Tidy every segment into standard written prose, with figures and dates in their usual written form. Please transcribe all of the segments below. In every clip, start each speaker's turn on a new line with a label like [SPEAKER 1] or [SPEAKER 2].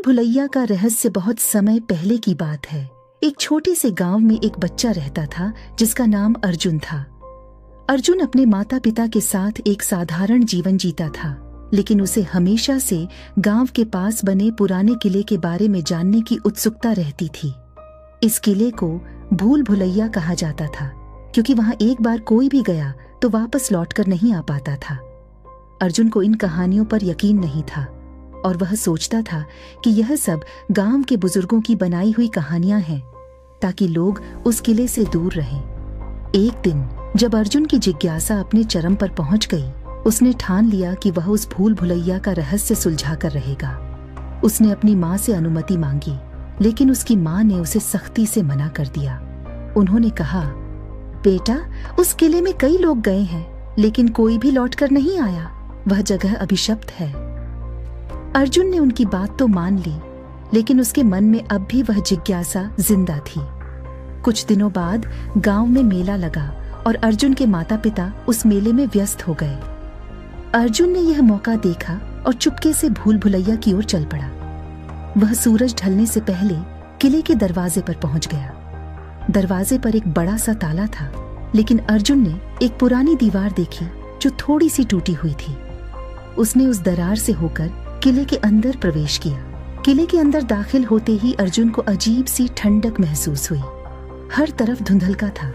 [SPEAKER 1] भुलैया का रहस्य बहुत समय पहले की बात है। एक छोटे से गांव में एक बच्चा रहता था जिसका नाम अर्जुन था। अर्जुन अपने माता पिता के साथ एक साधारण जीवन जीता था, लेकिन उसे हमेशा से गांव के पास बने पुराने किले के बारे में जानने की उत्सुकता रहती थी। इस किले को भूल भुलैया कहा जाता था, क्योंकि वहां एक बार कोई भी गया तो वापस लौटकर नहीं आ पाता था। अर्जुन को इन कहानियों पर यकीन नहीं था और वह सोचता था कि यह सब गांव के बुजुर्गों की बनाई हुई कहानियां हैं, ताकि लोग उस किले से दूर रहें। एक दिन जब अर्जुन की जिज्ञासा अपने चरम पर पहुंच गई, उसने ठान लिया कि वह उस भूल भुलैया का रहस्य सुलझा कर रहेगा। उसने अपनी माँ से अनुमति मांगी, लेकिन उसकी माँ ने उसे सख्ती से मना कर दिया। उन्होंने कहा, बेटा, उस किले में कई लोग गए हैं, लेकिन कोई भी लौटकर नहीं आया। वह जगह अभिशप्त है। अर्जुन ने उनकी बात तो मान ली, लेकिन उसके मन में अब भी वह जिज्ञासा जिंदा थी। कुछ दिनों बाद गांव में मेला लगा और अर्जुन के माता पिता उस मेले में व्यस्त हो गए। अर्जुन ने यह मौका देखा और चुपके से भूल भुलैया की ओर चल पड़ा। वह सूरज ढलने से पहले किले के दरवाजे पर पहुंच गया। दरवाजे पर एक बड़ा सा ताला था, लेकिन अर्जुन ने एक पुरानी दीवार देखी जो थोड़ी सी टूटी हुई थी। उसने उस दरार से होकर किले के अंदर प्रवेश किया। किले के अंदर दाखिल होते ही अर्जुन को अजीब सी ठंडक महसूस हुई। हर तरफ धुंधलका था,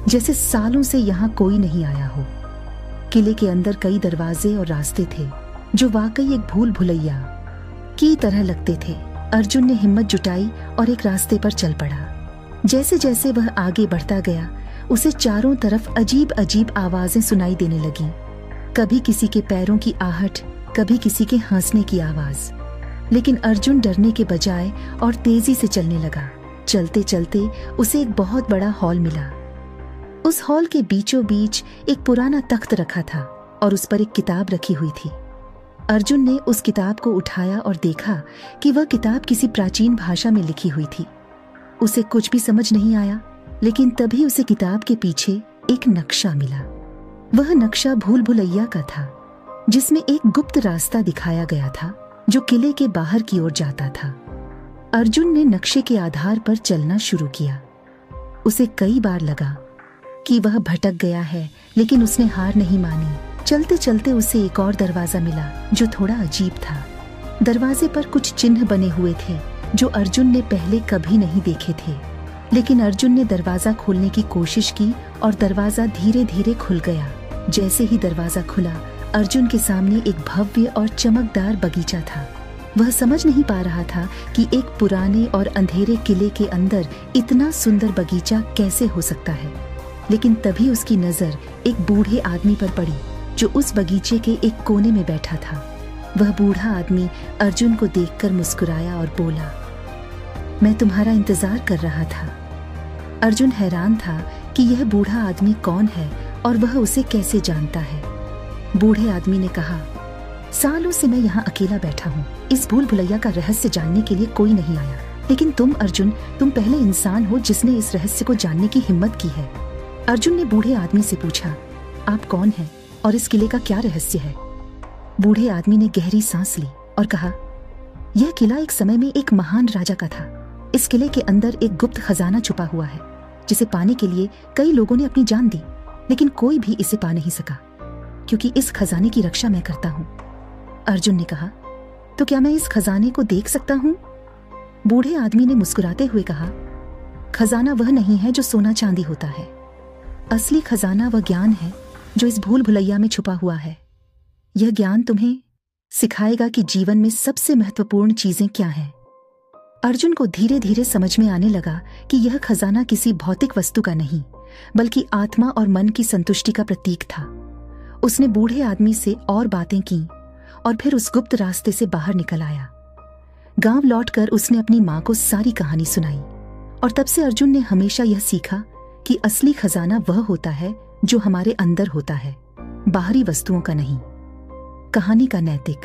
[SPEAKER 1] जैसे सालों से यहाँ कोई नहीं आया हो। किले के अंदर कई दरवाजे और रास्ते थे जो वाकई एक भूल भुलैया की तरह लगते थे। अर्जुन ने हिम्मत जुटाई और एक रास्ते पर चल पड़ा। जैसे जैसे वह आगे बढ़ता गया, उसे चारों तरफ अजीब अजीब आवाजें सुनाई देने लगी। कभी किसी के पैरों की आहट, कभी किसी के हंसने की आवाज। लेकिन अर्जुन डरने के बजाय और तेजी से चलने लगा। चलते चलते उसे एक बहुत बड़ा हॉल मिला। उस हॉल के बीचों बीच एक पुराना तख्त रखा था और उस पर एक किताब रखी हुई थी। अर्जुन ने उस किताब को उठाया और देखा कि वह किताब किसी प्राचीन भाषा में लिखी हुई थी। उसे कुछ भी समझ नहीं आया, लेकिन तभी उसे किताब के पीछे एक नक्शा मिला। वह नक्शा भूल भुलैया का था, जिसमें एक गुप्त रास्ता दिखाया गया था जो किले के बाहर की ओर जाता था। अर्जुन ने नक्शे के आधार पर चलना शुरू किया। उसे कई बार लगा कि वह भटक गया है, लेकिन उसने हार नहीं मानी। चलते चलते उसे एक और दरवाजा मिला जो थोड़ा अजीब था। दरवाजे पर कुछ चिन्ह बने हुए थे जो अर्जुन ने पहले कभी नहीं देखे थे। लेकिन अर्जुन ने दरवाजा खोलने की कोशिश की और दरवाजा धीरे धीरे खुल गया। जैसे ही दरवाजा खुला, अर्जुन के सामने एक भव्य और चमकदार बगीचा था। वह समझ नहीं पा रहा था कि एक पुराने और अंधेरे किले के अंदर इतना सुंदर बगीचा कैसे हो सकता है। लेकिन तभी उसकी नजर एक बूढ़े आदमी पर पड़ी जो उस बगीचे के एक कोने में बैठा था। वह बूढ़ा आदमी अर्जुन को देखकर मुस्कुराया और बोला, मैं तुम्हारा इंतजार कर रहा था। अर्जुन हैरान था कि यह बूढ़ा आदमी कौन है और वह उसे कैसे जानता है। बूढ़े आदमी ने कहा, सालों से मैं यहाँ अकेला बैठा हूँ। इस भूल भुलैया का रहस्य जानने के लिए कोई नहीं आया, लेकिन तुम अर्जुन, तुम पहले इंसान हो जिसने इस रहस्य को जानने की हिम्मत की है। अर्जुन ने बूढ़े आदमी से पूछा, आप कौन हैं और इस किले का क्या रहस्य है? बूढ़े आदमी ने गहरी सांस ली और कहा, यह किला एक समय में एक महान राजा का था। इस किले के अंदर एक गुप्त खजाना छुपा हुआ है, जिसे पाने के लिए कई लोगों ने अपनी जान दी, लेकिन कोई भी इसे पा नहीं सका, क्योंकि इस खजाने की रक्षा मैं करता हूँ। अर्जुन ने कहा, तो क्या मैं इस खजाने को देख सकता हूँ? बूढ़े आदमी ने मुस्कुराते हुए कहा, खजाना वह नहीं है जो सोना चांदी होता है। असली खजाना वह ज्ञान है जो इस भूल भुलैया में छुपा हुआ है। यह ज्ञान तुम्हें सिखाएगा कि जीवन में सबसे महत्वपूर्ण चीजें क्या हैं। अर्जुन को धीरे धीरे समझ में आने लगा कि यह खजाना किसी भौतिक वस्तु का नहीं, बल्कि आत्मा और मन की संतुष्टि का प्रतीक था। उसने बूढ़े आदमी से और बातें की और फिर उस गुप्त रास्ते से बाहर निकल आया। गांव लौटकर उसने अपनी माँ को सारी कहानी सुनाई और तब से अर्जुन ने हमेशा यह सीखा कि असली खजाना वह होता है जो हमारे अंदर होता है, बाहरी वस्तुओं का नहीं। कहानी का नैतिक: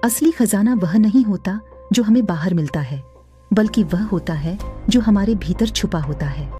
[SPEAKER 1] असली खजाना वह नहीं होता जो हमें बाहर मिलता है, बल्कि वह होता है जो हमारे भीतर छुपा होता है।